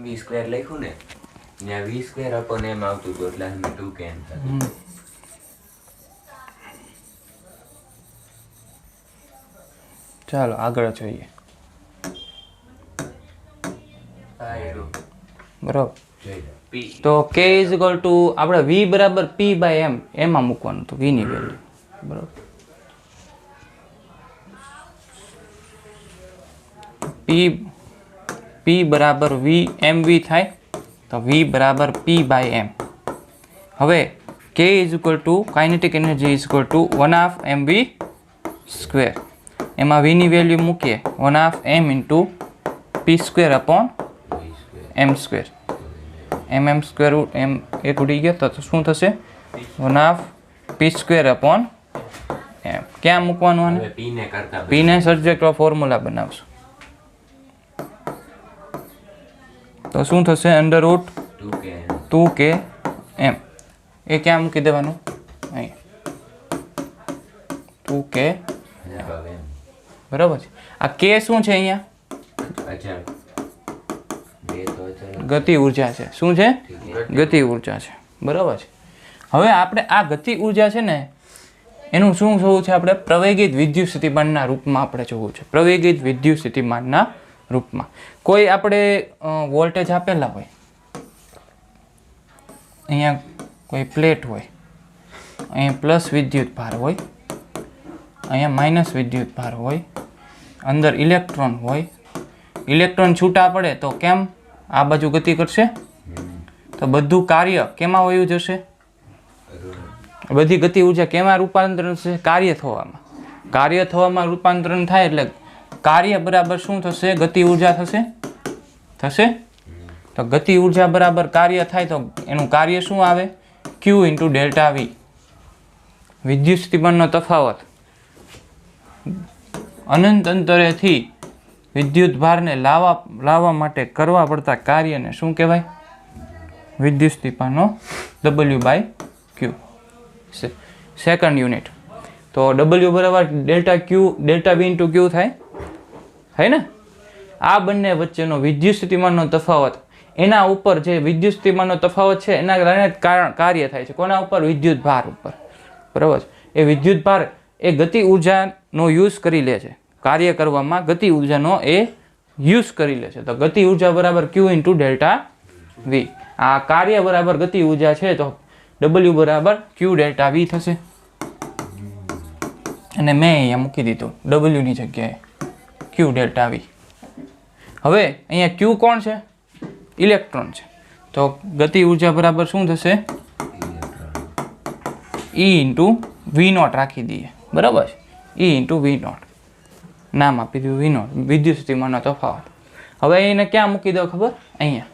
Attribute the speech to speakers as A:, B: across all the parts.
A: v square લખ્યું ને ત્યાં v સ્ક્વેર અપોન m આવતું હતું એટલે અમે 2km થતું.
B: ચાલો આગળ જોઈએ. બરાબર. તો k ઇઝ ઇક્વલ ટુ આપણે v બરાબર p બાય m એમાં મૂકવાનું હતું v ની વેલ્યુ. બરાબર. p બરાબર v mv થાય તો v બરાબર p બાય m. હવે k is equal to kinetic energy is equal to 1/2 mv square. એમાં v ની વેલ્યુ મૂકીએ 1/2 m into p square upon m square. m square m એક ઉડી ગયો તો શું થશે 1/2 p સ્ક્વેર અપોન m. ક્યાં મૂકવાનું આને? p ને સબ્જેક્ટ ઓફ ફોર્મ્યુલા બનાવશું તો શું થશે અંડર રૂટ 2k m. એ ક્યાં મૂકી દેવાનું? અહીં 2k. બરાબર છે. આ k શું છે અહીંયા? ગતિ ઉર્જા છે. શું છે? ગતિ ઉર્જા છે. બરાબર છે. હવે આપણે આ ગતિ ઉર્જા છે ને એનું શું જોવું છે? આપણે પ્રવેગિત વિદ્યુત સ્થિતિમાનના રૂપમાં આપણે જોવું છે. પ્રવેગિત વિદ્યુત સ્થિતિમાનના રૂપમાં કોઈ આપણે વોલ્ટેજ આપેલા હોય, અહીંયા કોઈ પ્લેટ હોય, અહીંયા પ્લસ વિદ્યુત ભાર હોય, અહીંયા માઇનસ વિદ્યુત ભાર હોય, અંદર ઇલેક્ટ્રોન હોય. ઇલેક્ટ્રોન છૂટા પડે તો કેમ આ બાજુ ગતિ કરશે? તો બધું કાર્ય કેમાં વયું જશે? બધી ગતિ ઉર્જા કેમાં રૂપાંતરણ થશે? કાર્ય થવામાં. કાર્ય થવામાં રૂપાંતરણ થાય એટલે કાર્ય બરાબર શું થશે? ગતિ ઉર્જા થશે. તો ગતિ ઉર્જા બરાબર કાર્ય થાય તો એનું કાર્ય શું આવે? q into delta v. વિદ્યુત સ્થિતિમાનનો તફાવત અનંત અંતરેથી વિદ્યુત ભારને લાવવા માટે કરવા પડતા કાર્યને શું કહેવાય? વિદ્યુત સ્થિતિમાનનો w by q. Second unit. તો w બરાબર ડેલ્ટા v ઇન્ટુ q થાય ને? આ બંને વચ્ચેનો વિદ્યુત સ્થિતિમાનનો તફાવત, એના ઉપર જે વિદ્યુત સ્થિતિમાનનો તફાવત છે એના કારણે કાર્ય થાય છે. કોના ઉપર? વિદ્યુત ભાર ઉપર. બરાબર. એ વિદ્યુત ભાર એ ગતિ ઉર્જાનો યુઝ કરી લે છે. કાર્ય કરવામાં ગતિ ઉર્જાનો એ યુઝ કરી લે છે. તો ગતિ ઉર્જા બરાબર q ઇન્ટુ ડેલ્ટા v. આ કાર્ય બરાબર ગતિ ઉર્જા છે તો w બરાબર q ડેલ્ટા v થશે. અને મેં અહીંયા મૂકી દીધું w ની જગ્યાએ q ડેલ્ટા v. હવે અહીંયા q કોણ છે? ઇલેક્ટ્રોન છે. તો ગતિ ઉર્જા બરાબર શું થશે? e ઇન્ટુ v નોટ રાખી દઈએ. બરાબર છે. e ઇન્ટુ v નોટ નામ આપી દીધું v નોટ, વિદ્યુત સ્થિતિમાનનો તફાવત. હવે એને ક્યાં મૂકી દો ખબર? અહીંયા.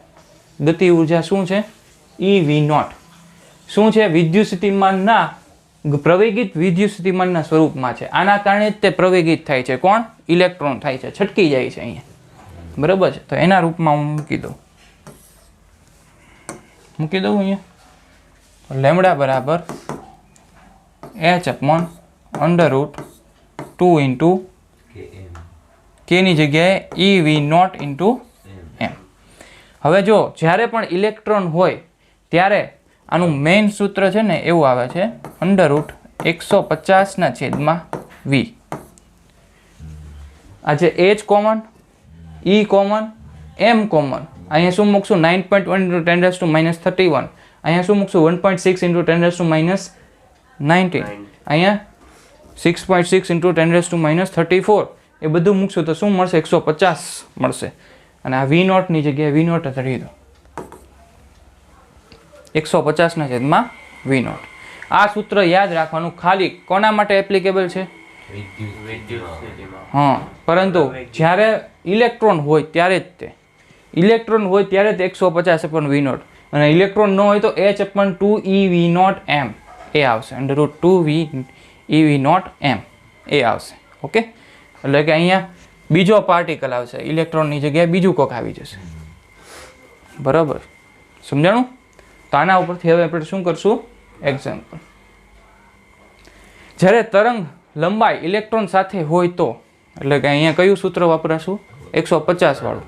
B: ગતિ ઉર્જા શું છે? e v naught. શું છે? વિદ્યુત સ્થિતિમાનના પ્રવેગિત વિદ્યુત સ્થિતિમાનના સ્વરૂપમાં છે. આના કારણે જ તે પ્રવેગિત થાય છે. કોણ? ઇલેક્ટ્રોન થાય છે, છટકી જાય છે અહીંયા. બરાબર છે. તો એના રૂપમાં હું મૂકી દઉં અહીંયા લેમડા બરાબર h upon under root 2 into k ની જગ્યાએ e v naught into m. હવે જો જ્યારે પણ ઇલેક્ટ્રોન હોય ત્યારે આનું મેઇન સૂત્ર છે ને એવું આવે છે અંડર રૂટ 150/v. આ જે h common, e common, m common, અહીંયા શું મૂકશું? 9.1 × 10⁻31. અહીંયા શું મૂકશું? 1.6 × 10⁻19. અહીંયા 6.6 × 10⁻34. એ બધું મૂકશું તો શું મળશે? 150 મળશે. અને આ v નોટની જગ્યાએ v નોટ ધરી દો. 150/v not. આ સૂત્ર યાદ રાખવાનું. ખાલી કોના માટે એપ્લિકેબલ છે? હા, પરંતુ જ્યારે ઇલેક્ટ્રોન હોય ત્યારે જ તે. ઇલેક્ટ્રોન હોય ત્યારે જ 150/v નોટ. અને ઇલેક્ટ્રોન ન હોય તો h/2 e v naught m એ આવશે. Under root 2 e v naught m એ આવશે. ઓકે. એટલે કે અહીંયા બીજો પાર્ટિકલ આવશે. ઇલેક્ટ્રોનની જગ્યાએ બીજું કોક આવી જશે. બરાબર. સમજાણું? તો આના ઉપરથી હવે આપણે શું કરશું? એક્ઝામ્પલ. જ્યારે તરંગ લંબાઈ ઇલેક્ટ્રોન સાથે હોય તો, એટલે કે અહીંયા કયું સૂત્ર વાપરાશું? 150 વાળું.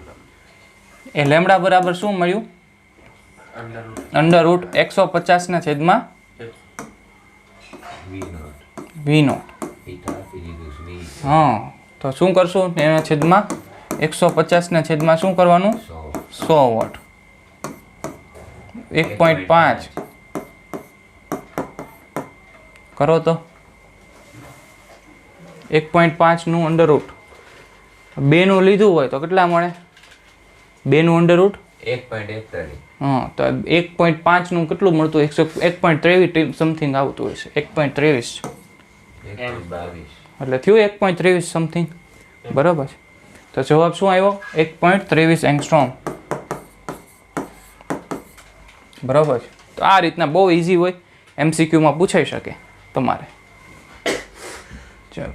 B: એ લેમડા બરાબર શું મળ્યું? અંડર રૂટ 150 ના છેદમાં વી નોટ. હા, તો શું કરશું? એના છેદમાં 150 ના છેદમાં શું કરવાનું? 100 વોટ. 1.5 કરો તો 1.5 નું અંડર રૂટ 2 નું લીધું હોય તો કેટલા મળે? 2 નું અંડર રૂટ
A: 1.41.
B: હા, તો 1.5 નું કેટલું મળતું? 1.23 સમથિંગ આવતું હોય છે. 1.23 એટલે થયું 1.23 સમથિંગ. બરાબર છે. તો જવાબ શું આવ્યો? 1.23 એંગસ્ટ્રોમ. બરાબર છે. તો આ રીતના બહુ ઇઝી હોય, એમસીક્યુમાં પૂછાઈ શકે તમારે. ચાલો,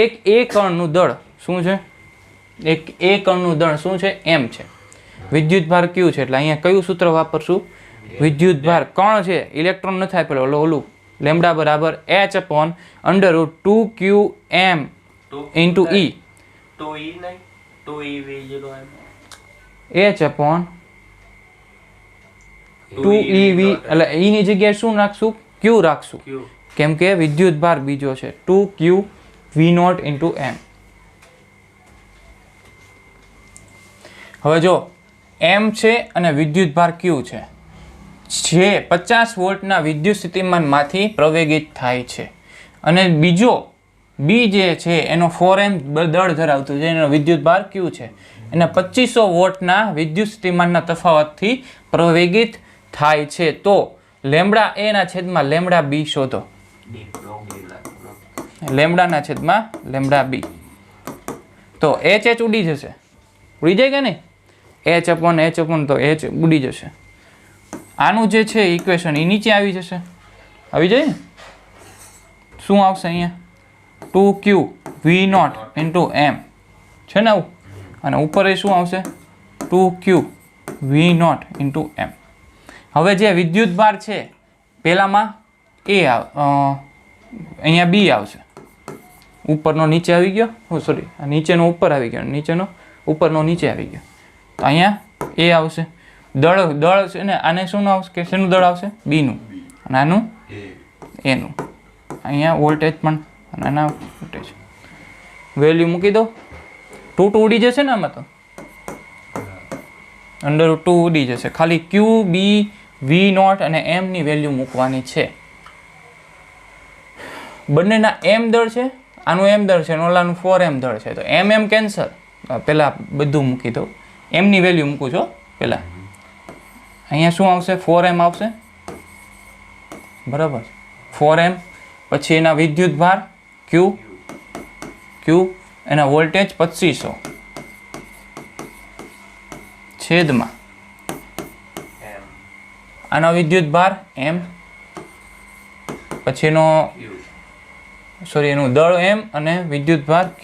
B: એક એ કણનું દળ શું છે? એક એ કણનું દળ શું છે? એમ છે. વિદ્યુતભાર ક્યુ છે, એટલે અહીંયા કયું સૂત્ર વાપરશું? વિદ્યુતભાર કણ છે, ઇલેક્ટ્રોન નથી આપેલો, ઓલું લેમડા બરાબર h upon under route 2qm into e h upon 2ev, એટલે e ની જગ્યાએ શું રાખશું? q રાખશું, કેમ કે વિદ્યુતભાર બીજો છે 2q v0 ઇન્ટુ m. હવે જો m છે અને વિદ્યુતભાર q છે, જે 50 વોલ્ટના વિદ્યુત સ્થિતિમાનમાંથી પ્રવેગિત થાય છે, અને બીજો b જે છે એનો 4m દળ ધરાવતું છે, એનો વિદ્યુતભાર q છે, એને 2500 વોલ્ટના વિદ્યુત સ્થિતિમાનના તફાવતથી પ્રવેગિત થાય છે. તો લેમડા a ના છેદમાં લેમડા b શોધો. લેમડાના છેદમાં લેમડા b. તો h ઉડી જશે, ઉડી જાય કે નહીં? h અપોન તો h ઉડી જશે. આનું જે છે ઇક્વેશન એ નીચે આવી જશે, આવી જાય ને? શું આવશે અહીંયા? 2q v0 ઇન્ટુ m છે ને આવું, અને ઉપર એ શું આવશે? 2q v0 into m. હવે જે વિદ્યુતભાર છે પહેલામાં એ અહીંયા b આવશે, ઉપરનો નીચે આવી ગયો, સોરી નીચેનો ઉપર આવી ગયો, નીચેનો ઉપરનો નીચે આવી ગયો, તો અહીંયા એ આવશે. દળ છે ને, આને શું આવશે? કે શેનું દળ આવશે? બી નું, અને આનું એનું. અહીંયા વોલ્ટેજ પણ, અને આના વોલ્ટેજ વેલ્યુ મૂકી દો. 2 ઉડી જશે ને આમાં, તો અંડર 2 ઉડી જશે. ખાલી ક્યુ બી v0 અને m ની વેલ્યુ મૂકવાની છે. બંનેના m દળ છે, આનું m દળ છે અને ઓલાનું 4m દળ છે, તો m કેન્સલ. પહેલા બધું મૂકી દો, m ની વેલ્યુ મૂકું છો પહેલા. અહીંયા શું આવશે? 4m આવશે. બરાબર, 4m. પછી એના વિદ્યુતભાર q, એના વોલ્ટેજ 2500 છેદમાં આનો વિદ્યુતભાર m, પછી એનો સોરી એનું દળ m અને વિદ્યુતભાર q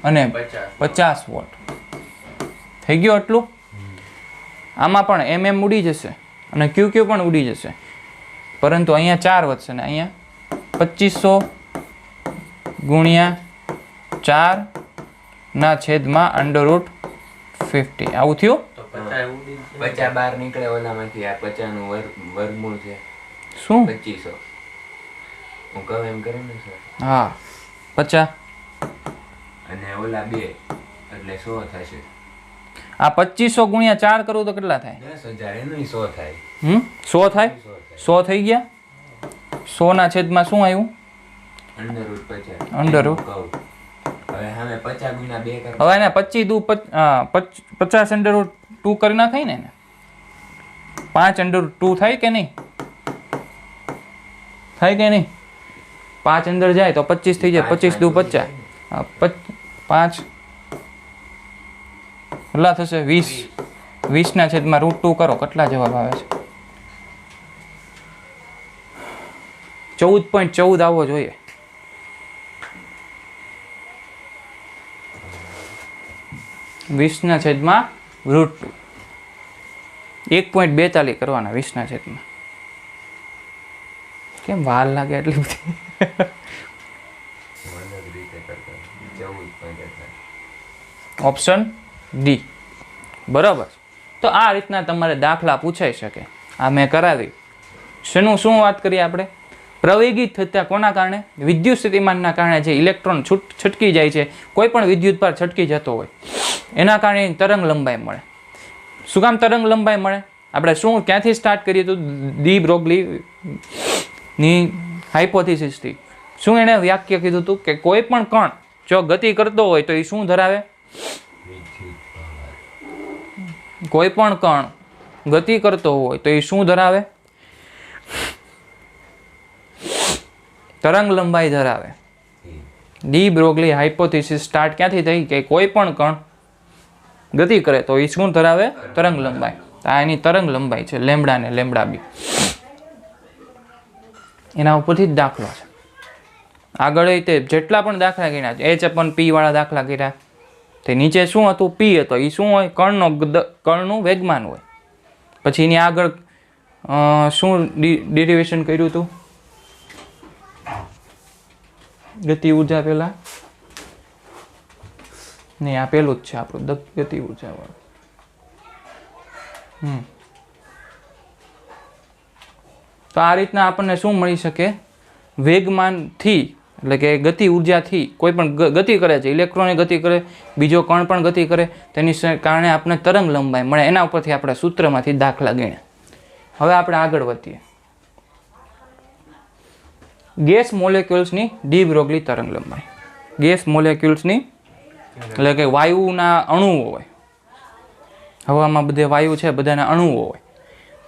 B: અને 50 વોટ. થઈ ગયું આટલું? આમાં પણ mm ઉડી જશે અને qq પણ ઉડી જશે, પરંતુ અહીંયા 4 વધશે ને અહીંયા 2500 ગુણ્યા 4 ના છેદમાં અંડર રૂટ 50. આવું થયું?
A: 50 બહાર નીકળે ઓલામાંથી, આ 50 નું વર્ગમૂળ છે
B: શું?
A: 2500. હું કહું એમ કરે ને સર?
B: હા, 50
A: અને ઓલા 2 એટલે 100 થશે.
B: આ 2500 ગુણ્યા 4 કરું તો કેટલા થાય?
A: 10,000. એનું 100 થાય.
B: 100 થાય? 100 થઈ ગયા. 100 ના છેદમાં શું આવ્યું?
A: Under route 50.
B: Under route.
A: હવે સામે 50 ગુણ્યા 2 કરો.
B: હવે એને 25 દુ 50 અંડર રૂટ 2 કરી નાખાય ને એને. 5 અંડર રૂટ 2 થાય કે નહીં? થાય કે નહીં? 5 અંદર જાય તો 25 થઈ જાય. 25 દુ 50. 5 કેટલા થશે? 20. 20 ના છેદમાં રૂટ 2 કરો, કેટલા જવાબ આવે છે? 14.14 આવવો જોઈએ. વીસ ના છેદમાં રૂટ 2 1.42 કરવાના 20 ના છેદમાં. કેમ વાર લાગે એટલી બધી? ઓપ્શન ડી બરાબર. તો આ રીતના તમારે દાખલા પૂછાઈ શકે. આ મેં કરાવી. શું વાત કરીએ આપણે? પ્રવેગિત થતા કોના કારણે? વિદ્યુત સ્થિતિમાનના કારણે જે ઇલેક્ટ્રોન છટકી જાય છે, કોઈ પણ વિદ્યુત ભાર છટકી જતો હોય એના કારણે તરંગ લંબાઈ મળે. શું કામ તરંગ લંબાઈ મળે? આપણે શું ક્યાંથી સ્ટાર્ટ કરીએ તો ડી બ્રોગલીની હાઇપોથિસિસથી. શું એણે વાક્ય કીધું હતું કે કોઈ પણ કણ જો ગતિ કરતો હોય તો એ શું ધરાવે? કોઈ પણ કણ ગતિ કરતો હોય તો એ શું ધરાવે? તરંગ લંબાઈ ધરાવે. ડી બ્રોગલી હાઇપોથિસિસ સ્ટાર્ટ ક્યાંથી થઈ કે કોઈ પણ કણ ગતિ કરે તો એ શું ધરાવે? તરંગ લંબાઈ. આ એની તરંગ લંબાઈ છે, લેમ્બડા ને લેમ્બડા બી. એના ઉપરથી જ દાખલો છે. આગળ તે જેટલા પણ દાખલા કર્યા છે, H/P વાળા દાખલા કર્યા, તે નીચે શું હતું? P હતો. એ શું હોય? કણનું વેગમાન હોય. પછી એની આગળ શું ડેરિવેશન કર્યું હતું? ગતિ ઉર્જા પહેલા નહીં, આ પેલું જ છે આપણું ગતિ ઉર્જા વાળું. તો આ રીતના આપણને શું મળી શકે? વેગમાનથી એટલે કે ગતિ ઉર્જાથી કોઈ પણ ગતિ કરે છે, ઇલેક્ટ્રોન ગતિ કરે, બીજો કણ પણ ગતિ કરે, તેની કારણે આપણને તરંગ લંબાઈ મળે. એના ઉપરથી આપણે સૂત્રમાંથી દાખલા ગણ્યા. હવે આપણે આગળ વધીએ. ગેસ મોલેક્યુલ્સની ડી બ્રોગલી તરંગ લંબાઈ. ગેસ મોલેક્યુલ્સની એટલે કે વાયુના અણુઓ હોય, હવામાં બધે વાયુ છે, બધાના અણુઓ હોય.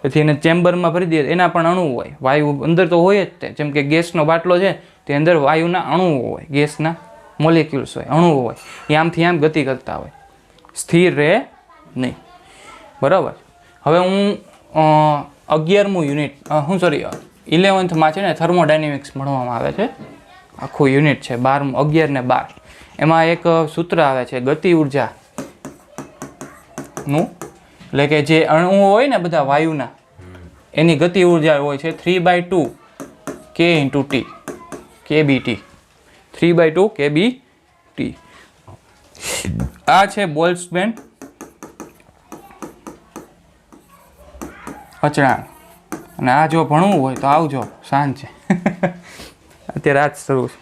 B: પછી એને ચેમ્બરમાં ભરી દઈએ એના પણ અણુઓ હોય. વાયુ અંદર તો હોય જ તે, જેમ કે ગેસનો બાટલો છે તે અંદર વાયુના અણુઓ હોય, ગેસના મોલેક્યુલ્સ હોય, અણુઓ હોય. એ આમથી આમ ગતિ કરતા હોય, સ્થિર રહે નહીં. બરાબર. હવે હું 11મું યુનિટ 11thમાં છે ને થર્મોડાયનેમિક્સ ભણવામાં આવે છે. આખું યુનિટ છે 11 ને 12. એમાં એક સૂત્ર આવે છે ગતિ ઉર્જાનું, એટલે કે જે અણુઓ હોય ને બધા વાયુના, એની ગતિ ઉર્જા હોય છે 3/2 K × T kBT. 3/2 kBT. આ છે બોલ્ટ્ઝમેન અચળાંક. અને આ જો ભણવું હોય તો આવજો, સાંજ છે અત્યારે આજ શરૂ છે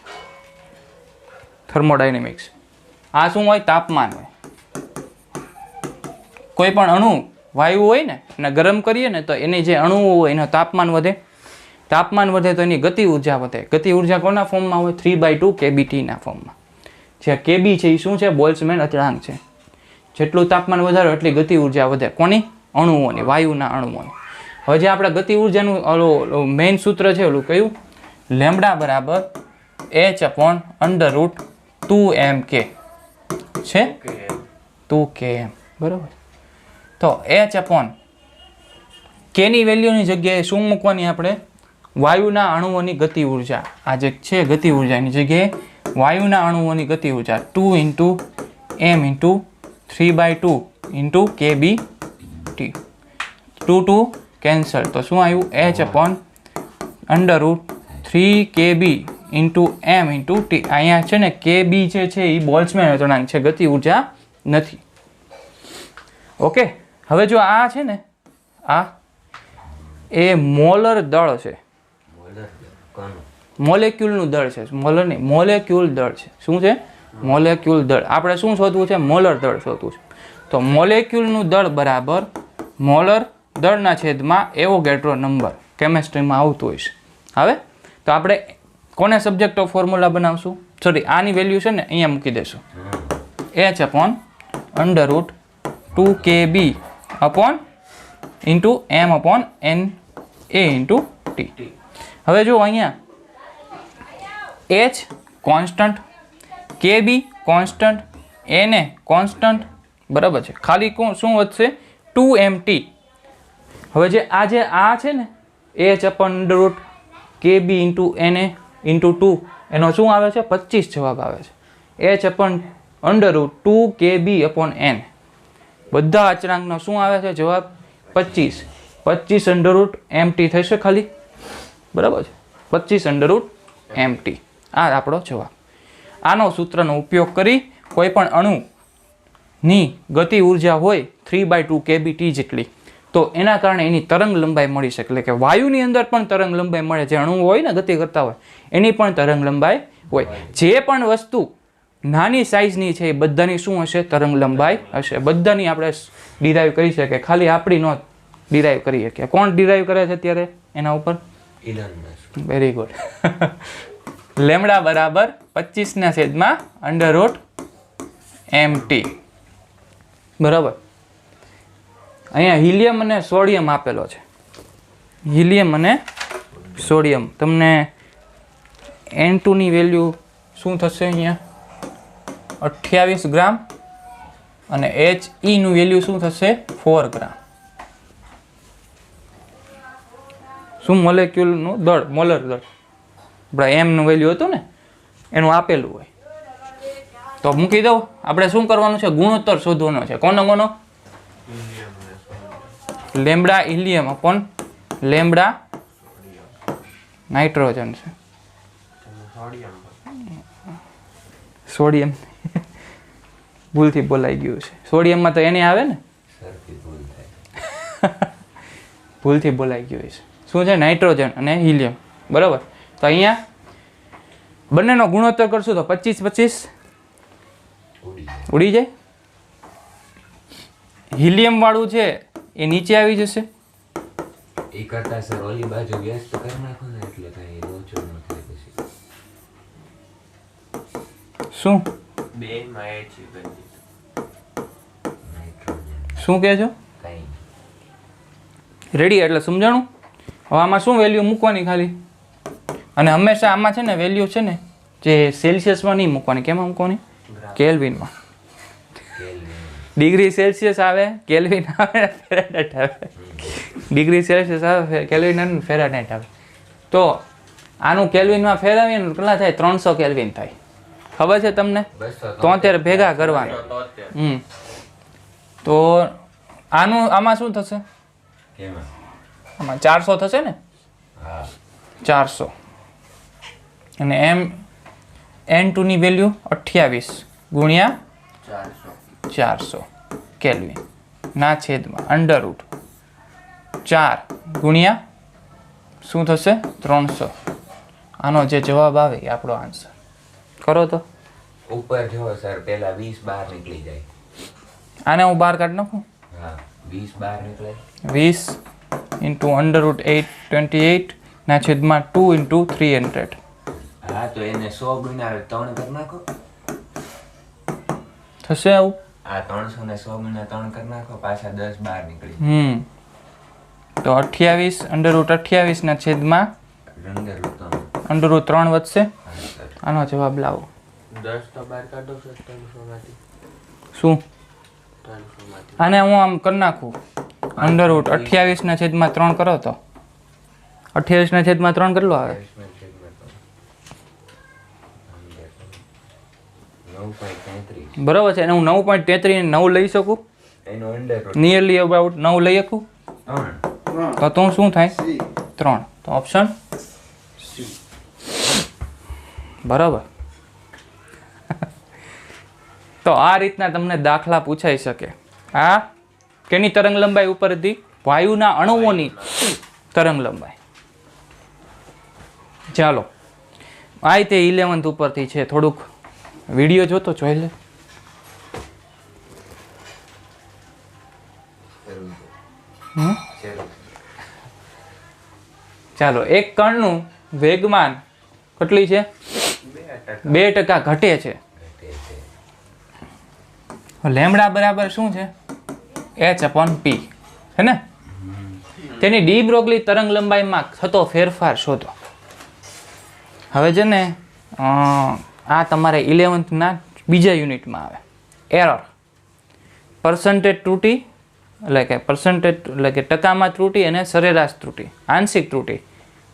B: થર્મોડાયનેમિક્સ. આ શું હોય? તાપમાન હોય. કોઈ પણ અણુ વાયુ હોય ને એને ગરમ કરીએ ને તો એની જે અણુઓ હોય એનું તાપમાન વધે. તાપમાન વધે તો એની ગતિ ઉર્જા વધે. ગતિ ઉર્જા કોના ફોર્મમાં હોય? 3/2 kBTના ફોર્મમાં. જે KB છે એ શું છે? બોલ્ટ્ઝમેન અચળાંક છે. જેટલું તાપમાન વધારો એટલી ગતિ ઉર્જા વધે. કોની? અણુઓની, વાયુના અણુઓની. હવે જે આપણે ગતિ ઉર્જાનું મેઇન સૂત્ર છે ઓલું કયું? લેમ્બડા બરાબર H/√2mK છે, 2km. બરાબર. તો H/K ની વેલ્યુની જગ્યાએ શું મૂકવાની આપણે? વાયુના અણુઓની ગતિ ઉર્જા. આ જે છે ગતિ ઉર્જાની જગ્યાએ વાયુના અણુઓની ગતિ ઉર્જા 2 × m × 3/2 × kBT. 2 કેન્સલ તો શું આવ્યું? H/√3kB × m × T. અહીંયા છે ને KB જે છે એ બોલ્ટ્ઝમેન અચળાંક છે, ગતિ ઉર્જા નથી. ઓકે. હવે જો આ છે ને, આ એ મોલર દળ છે, મોલેક્યુલનું દળ છે. મોલર નહીં, મોલેક્યુલ દળ છે. શું છે? મોલેક્યુલ દળ. આપણે શું શોધવું છે? મોલર દળ શોધવું છે. તો મોલેક્યુલનું દળ બરાબર મોલર દળના છેદમાં એવોગેડ્રો નંબર. કેમેસ્ટ્રીમાં આવતું હોય છે. હવે તો આપણે કોને સબ્જેક્ટ ઓફ ફોર્મ્યુલા બનાવશું? સોરી, આની વેલ્યુ છે ને અહીંયા મૂકી દેશું. H/√2kB × m/NA × T. હવે જો અહીંયા H constant, KB constant, Na constant. બરાબર છે. ખાલી શું વધશે? 2mt. હવે જે આ છે ને H/√kB × Na × 2 એનો શું આવે છે? 25 જવાબ આવે છે. H/√2kB/n બધા અચળાંકનો શું આવે છે જવાબ? 25. 25/mt થશે ખાલી. બરાબર છે. 25/mt. આ આપણો જવાબ. આનો સૂત્રનો ઉપયોગ કરી કોઈ પણ અણુ ની ગતિ ઉર્જા હોય 3/2 kBt જેટલી, તો એના કારણે એની તરંગ લંબાઈ મળી શકે. એટલે કે વાયુની અંદર પણ તરંગ લંબાઈ મળે, જે અણુઓ હોય ને ગતિ કરતા હોય એની પણ તરંગ લંબાઈ હોય. જે પણ વસ્તુ નાની સાઇઝની છે એ બધાની શું હશે? તરંગ લંબાઈ હશે. બધાની આપણે ડિરાઈવ કરી શકીએ, ખાલી આપણી નો ડિરાઈવ કરી શકીએ. કોણ ડિરાઈવ કરે છે અત્યારે એના ઉપર?
A: Elon Musk.
B: Very good. Lambda બરાબર 25/√mt. બરાબર. અહીંયા હિલિયમ અને સોડિયમ આપેલો છે. હિલિયમ અને સોડિયમ. તમને N2 ની વેલ્યુ શું થશે? અહીંયા 28 ગ્રામ અને He નું વેલ્યુ શું થશે? 4 ગ્રામ. શું મોલેક્યુલનું દળ, મોલર દળ આપણે એમ નું વેલ્યુ હતું ને એનું આપેલું હોય તો મૂકી દઉં. આપણે શું કરવાનું છે? ગુણોત્તર શોધવાનો છે. કોનો? Lambda helium upon lambda nitrogen છે. સોડિયમ ભૂલથી બોલાઈ ગયું છે. સોડિયમમાં તો એને આવે ને, ભૂલથી બોલાઈ ગયું છે. શું છે? નાઇટ્રોજન અને હિલિયમ. બરાબર. તો અહીંયા બંનેનો ગુણોત્તર કરશું તો 25-25 ઉડી જાય. હિલિયમ વાળું છે એ નીચે આવી જશે.
A: એ કરતા સર ઓલી બાજુ વ્યસ્ત કરી નાખો ને એટલે કઈ લોચો ન થાય પછી.
B: શું
A: બે માં એ છે નાઇટ્રોજન.
B: શું કહે છો?
A: કઈ
B: રેડી? એટલે સમજાણું. હવે આમાં શું વેલ્યુ મૂકવાની ખાલી, અને હંમેશા આમાં છે ને વેલ્યુ છે ને જે સેલ્સિયસમાં નહીં મૂકવાની. કેમાં મૂકવાની? કેલ્વિનમાં. ડિગ્રી સેલ્સિયસ આવે, કેલ્વિન આવે, ફેરાનાઇટ આવે. ડિગ્રી સેલ્સિયસ આવે, કેલ્વિન આવે, ફેરાનાઇટ આવે. તો આનું કેલ્વિનમાં ફેરવીને કેટલા થાય? 300 કેલ્વિન થાય. ખબર છે તમને? 73 ભેગા કરવાના. તો આમાં શું થશે? આમાં 400 થશે ને? 400. અને N2 ની વેલ્યુ 28 ગુણ્યા 400 કેલ્વિન ના છેદમાં અંડરરૂટ 4 ગુણ્યા શું થશે? 300. આનો જે જવાબ આવે એ આપણો આન્સર. કરો તો
A: ઉપર જો સર પેલા 20 બહાર નીકળી જાય.
B: આને હું બહાર કાઢી નાખું.
A: હા 20 બહાર નીકળે.
B: 20 ઇન્ટુ √828 ના છેદમાં 2 ઇન્ટુ 300.
A: હા તો એને 100 ગુણ્યા 3 કરી નાખો.
B: થશે આવું?
A: આ 300 ને 100 ગુણ્યા 3 કરી નાખો, પાછા 10 બહાર નીકળી.
B: તો 28 √28 ના છેદમાં √3 વધશે. આનો જવાબ લાવો.
A: 10 તો બહાર કાઢો સર 300 માંથી.
B: શું?
A: 300 માંથી.
B: આને હું આમ કરી નાખું. √28 ના છેદમાં 3 કરો તો 28 ના છેદમાં 3 કેટલો આવે?
A: 9.33.
B: બરાબર છે. અને હું 9.33 ને 9 લઈ શકું?
A: એનો અંડર
B: નિયરલી અબાઉટ 9 લઈ શકું? તો શું થાય? 3. તો ઓપ્શન બરાબર. તો આ રીતના તમને દાખલા પૂછાઈ શકે. આ કેની તરંગ લંબાઈ ઉપર હતી? વાયુના અણુઓની તરંગ લંબાઈ. ચાલો, આ તે 11th ઉપરથી છે. થોડુંક વિડીયો જોતો જોઈ લે. ચાલો, એક કણનું વેગમાન કેટલી છે? 2% ઘટે છે. લેમ્બડા બરાબર શું છે? h/p છે ને? તેની ડી બ્રોગલી તરંગ લંબાઈમાં થતો ફેરફાર શોધો. હવે છે ને આ તમારે 11th ના બીજા યુનિટમાં આવે. એરર, પર્સન્ટેજ ત્રુટી એટલે કે ટકામાં ત્રુટી અને સરેરાશ ત્રુટી, આંશિક ત્રુટી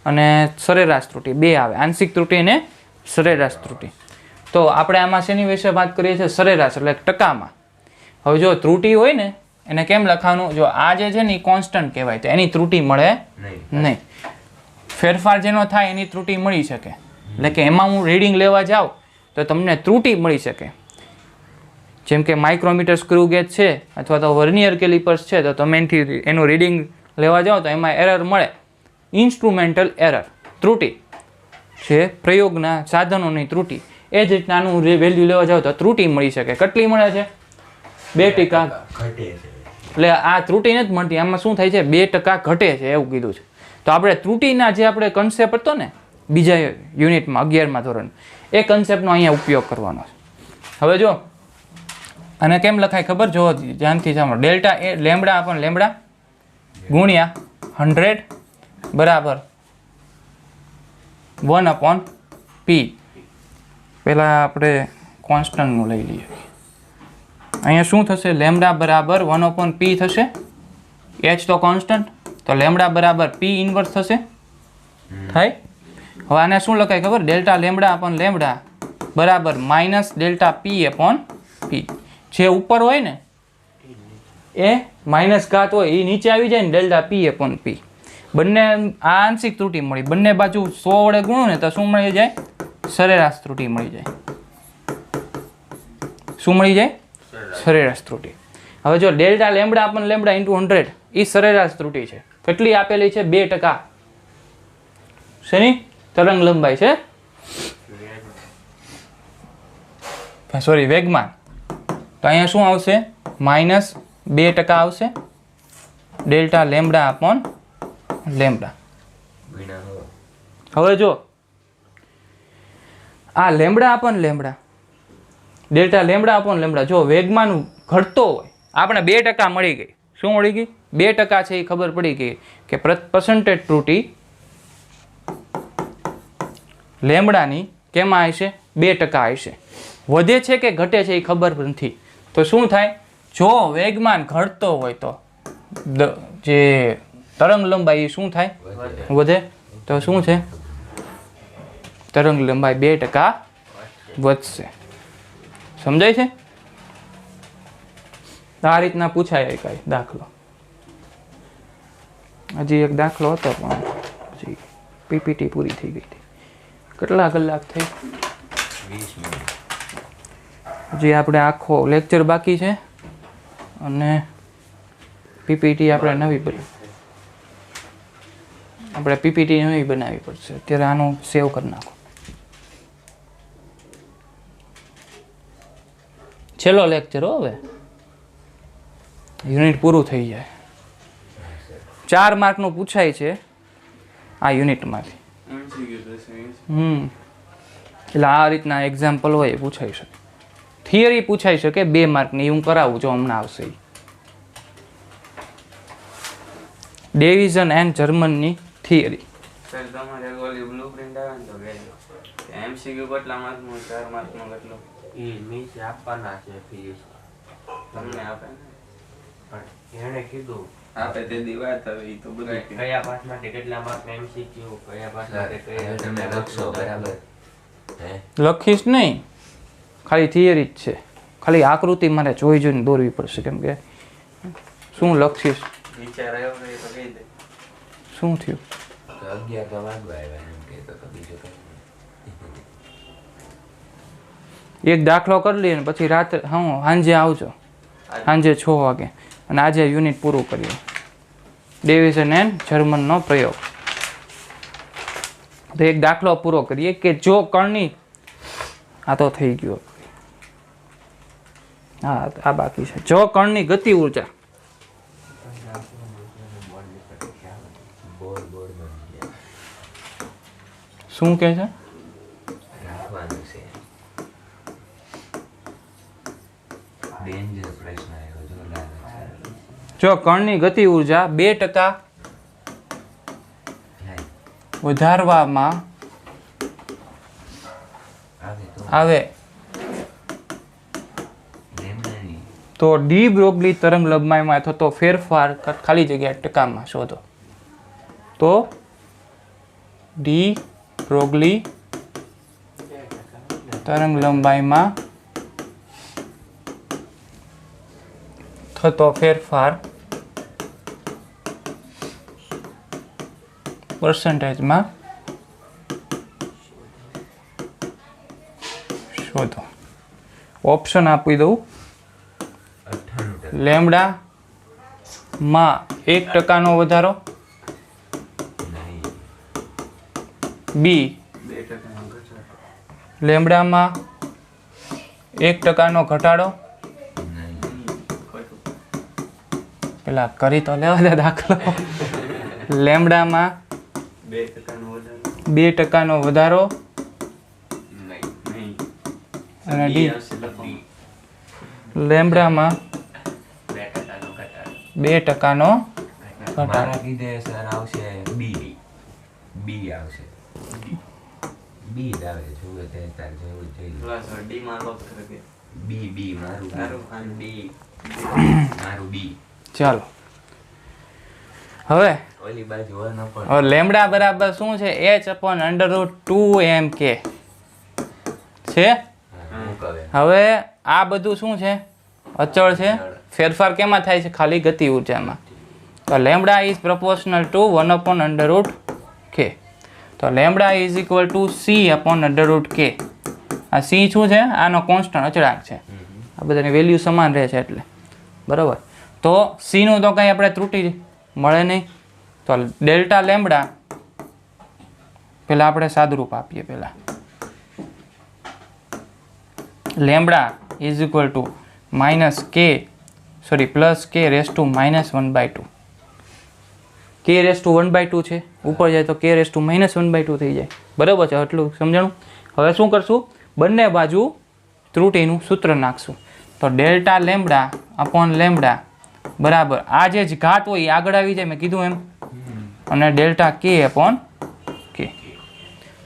B: અને સરેરાશ ત્રુટી બે આવે. આંશિક ત્રુટી અને સરેરાશ ત્રુટી. તો આપણે આમાં શેની વિશે વાત કરીએ છીએ? સરેરાશ એટલે ટકામાં. હવે જો ત્રુટી હોય ને એને કેમ લખવાનું? જો આ જે છે ને એ કોન્સ્ટન્ટ કહેવાય, તો એની ત્રુટી મળે નહીં. ફેરફાર જેનો થાય એની ત્રુટી મળી શકે. એટલે કે એમાં હું રીડિંગ લેવા જાઉં તો તમને ત્રુટી મળી શકે. જેમ કે માઇક્રોમીટર સ્ક્રૂ ગેજ છે અથવા તો વર્નિયર કેલિપર્સ છે, તો તમે એનું રીડિંગ લેવા જાઓ તો એમાં એરર મળે. ઇન્સ્ટ્રુમેન્ટલ એરર, ત્રુટિ છે પ્રયોગના સાધનોની ત્રુટિ. એ જ રીતનાનું વેલ્યુ લેવા જાઓ તો ત્રુટિ મળી શકે. કેટલી મળે છે? 2%
A: ઘટે છે.
B: એટલે આ ત્રુટિ નથી મળતી, આમાં શું થાય છે? 2% ઘટે છે એવું કીધું છે. તો આપણે ત્રુટિના જે આપણે કન્સેપ્ટ હતો ને બીજા યુનિટમાં 11મા ધોરણ, એ કન્સેપ્ટનો અહીંયા ઉપયોગ કરવાનો છે. હવે જો અને કેમ લખાય ખબર? જો ધ્યાનથી સાંભળો. ડેલ્ટા એ લેમડા અપોન લેમડા ગુણ્યા 100 બરાબર 1/p. પહેલાં આપણે કોન્સ્ટન્ટનું લઈ લઈએ. અહીંયા શું થશે? લેમડા બરાબર 1/p થશે. h તો કોન્સ્ટન્ટ, તો લેમડા બરાબર p ઇન્વર્સ થશે. થાય. હવે આને શું લખાય ખબર? ડેલ્ટા લેમડા અપોન લેમડા બરાબર minus delta p upon p. જે ઉપર હોય ને એ માઇનસ ઘાત હોય એ નીચે આવી જાય ને ડેલ્ટા p અપોન p. બંને આ આંશિક ત્રુટિ મળી. બંને બાજુ 100 વડે ગુણો ને તો શું મળી જાય? સરેરાશ ત્રુટિ મળી જાય. શું મળી જાય? સરેરાશ ત્રુટિ. હવે જો delta lambda upon lambda into 100 એ સરેરાશ ત્રુટિ છે. કેટલી આપેલી છે? 2%. શેની? તરંગ લંબાઈ છે, સોરી વેગમાન. તો અહીંયા શું આવશે? માઇનસ 2% આવશે ડેલ્ટા લેમડા અપોન લેમડા. હવે જો આ lambda upon lambda delta lambda upon lambda જો વેગમાન ઘટતો હોય, આપણે 2% મળી ગઈ. શું મળી ગઈ? 2% છે એ ખબર પડી ગઈ કે પર્સન્ટેજ ત્રુટિ લેમડાની કેમાં હશે? 2% હશે. વધે છે કે ઘટે છે એ ખબર નથી. તો શું થાય? જો વેગમાન ઘટતો હોય તો જે તરંગ લંબાઈ શું થાય? વધે. તો શું છે? તરંગ લંબાઈ 2% વધશે. સમજાય છે? આ રીતના પૂછાય કઈ દાખલો. હજી એક દાખલો હતો પણ હજી પીપીટી પૂરી થઈ ગઈ હતી. કેટલા કલાક થઈ?
A: 20 મિનિટ.
B: હજી આપણે આખો લેક્ચર બાકી છે અને પીપીટી આપણે નવી બનાવવી પડશે. અત્યારે આનું સેવ કરી નાખો. છેલ્લો લેક્ચર હવે યુનિટ પૂરું થઈ જાય. 4 માર્કનું પૂછાય છે આ યુનિટમાંથી. એટલે આ રીતના એક્ઝામ્પલ હોય એ પૂછાઈ શકે. થિયરી પૂછાઈ શકે 2 માર્કની. હું કરાવું જો હમણાં આવશે. ડેવિઝન એન્ડ જર્મનની થિયરી.
C: સર તમારે ઓલી બ્લુપ્રિન્ટ આવે ને તો વેલ્યુ એમસીક્યુ કેટલા માર્કનું? 4 માર્કનું કેટલું?
A: એ નીચે આપવાના છે ફીસ.
C: તમને આપે ને?
A: પણ એણે કીધું
C: આપે તે દી વાત હવે ઈ તો બધું
A: કયા પાઠ માટે કેટલા માર્ક એમસીક્યુ, કયા પાઠ માટે કયા તમે લખશો બરાબર. હે
B: લખીશ નહીં, ખાલી થિયરી જ છે. ખાલી આકૃતિ મારે જોઈને દોરવી પડશે. કેમ કે શું લખીશ?
C: વિચાર આવ્યો ને એ તો કહી દે.
B: શું થયું?
A: તો 11 તો વાગવા આવ્યા એમ કહેતો તો બીજું કંઈ
B: એક દાખલો કરી લઈએ ને પછી રાત્રે સાંજે આવજો. સાંજે 6 વાગે. અને આજે યુનિટ પૂરું કરીએ. ડેવિઝન એન્ડ જર્મનનો પ્રયોગ. તો એક દાખલો પૂરો કરીએ કે જો કણની આ તો થઈ ગયો. હા આ બાકી છે. જો કણની ગતિ ઊર્જા
A: બોર્ડ બની ગયા.
B: શું કહે છે?
A: રાખવાનું છે. ડેન્જર પ્રશ્ન આવ્યો જો લાગે છે.
B: જો કણની ગતિ ઊર્જા 2% વધારવામાં આવે તો ડી બ્રોગલી તરંગ લંબાઈમાં થતો ફેરફાર ખાલી જગ્યા ટકામાં શોધો. તો ડી બ્રોગલી તરંગ લંબાઈમાં થતો ફેરફાર પર્સન્ટેજમાં શોધો. ઓપ્શન આપી દઉં. લેમડા માં 1% વધારો
A: નહીં
B: બી
C: 2% ઘટાડો
B: લેમડામાં 1% ઘટાડો
A: નહીં
C: ખોટું
B: પેલા કરી તો લેવા દે દાખલો લેમડામાં
C: 2% વધારો
B: 2% વધારો
A: નહીં
C: નહીં
B: અને
C: ડી
B: ડી
C: આવશે લખવામાં.
B: લેમડામાં 2%
A: મારા કીધે સર આવશે બી બી આવશે બી જ આવે જોવે તે તાર જેવું જ જોઈએ
C: પ્લસ ડી માં લોક કરી દે
A: બી બી મારું
C: તારું અને
A: બી મારું બી
B: ચાલો હવે
A: ઓલી બાજુ વન અપન
B: હવે લેમડા બરાબર શું છે h/√2mk છે.
A: મૂકવે
B: હવે આ બધું શું છે અચળ છે ફેરફાર કેમાં થાય છે ખાલી ગતિ ઉર્જામાં તો lambda is proportional two 1/√k તો lambda is equal to c/√k આ c શું છે આનો કોન્સ્ટન્ટ અચળાંક છે આ બધાની વેલ્યુ સમાન રહે છે એટલે બરાબર તો c નું તો કંઈ આપણે ત્રુટી મળે નહીં તો ડેલ્ટા લેમડા પહેલાં આપણે સાદુરૂપ આપીએ પહેલાં lambda is equal to plus k raise to -1/2 k raise to 1/2 છે ઉપર જાય તો k રેસ ટુ -1/2 થઈ જાય બરાબર છે એટલું સમજાણું. હવે શું કરશું બંને બાજુ ત્રુટીનું સૂત્ર નાખશું તો ડેલ્ટા લેમડા અપોન લેમડા બરાબર આ જે જ ઘાત હોય એ આગળ આવી જાય મેં કીધું એમ અને ડેલ્ટા k અપોન k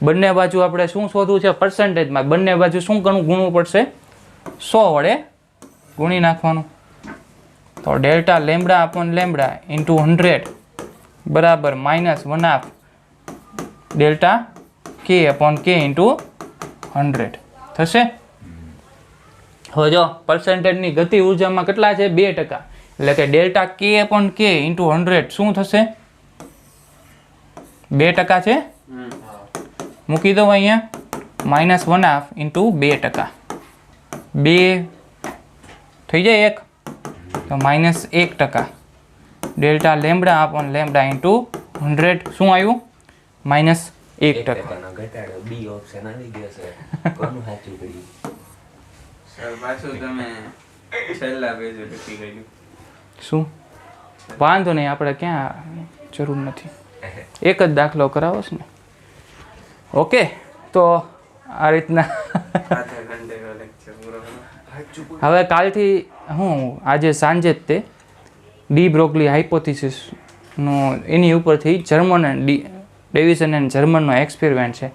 B: બંને બાજુ આપણે શું શોધવું છે પર્સન્ટેજમાં બંને બાજુ શું ગુણવું પડશે 100 વડે ગુણી નાખવાનું તો delta lambda upon lambda into 100 બરાબર -1/2 delta k upon k into 100 થશે. હવે જો પર્સન્ટેજની ગતિ ઉર્જામાં કેટલા છે 2%, એટલે કે delta k upon k into 100 શું થશે 2% છે. મૂકી દો અહીંયા -1/2 ઇન્ટુ 2%, 2 થઈ જાય 1 તો -1% delta lambda upon lambda into 100 શું આવ્યું -1%.
A: ઘટાડો બી ઓપ્શન આવી ગયો છે કોનું સાચું કર્યું
C: સર પાછું તમે છેલ્લા પેજ લખી ગયું
B: શું વાંધો નહીં આપણે ક્યાં જરૂર નથી એક જ દાખલો કરાવો છે ને. ઓકે તો આ રીતના
C: આધા ઘંટે કા લેક્ચર પૂરો કરો.
B: હવે કાલથી હું આજે સાંજે જ તે ડી બ્રોગલી હાઇપોથિસિસનો એની ઉપરથી જર્મન ડેવિસન એન્ડ જર્મનનો એક્સપેરિમેન્ટ છે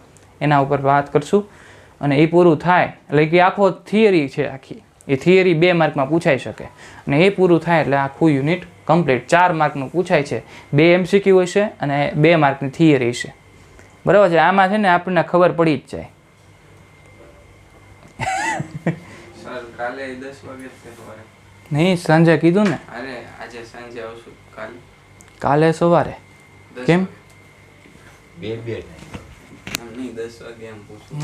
B: એના ઉપર વાત કરશું અને એ પૂરું થાય એટલે કે આખો થિયરી છે આખી એ થિયરી 2 માર્કમાં પૂછાઈ શકે અને એ પૂરું થાય એટલે આખું યુનિટ કમ્પ્લીટ 4 માર્કનું પૂછાય છે 2 MCQ હશે અને 2 માર્કની થિયરી છે બરાબર છે. આમાં છે ને આપણને ખબર પડી જ જાય.
C: સર કાલે 10 વાગે જ સવારે
B: નહીં સાંજે કીધું ને
C: અરે આજે સાંજે આવશું
B: કાલે સવારે
C: 10
B: કેમ
C: વાગે.
A: બે
C: એમ નહીં 10 વાગે એમ પૂછું.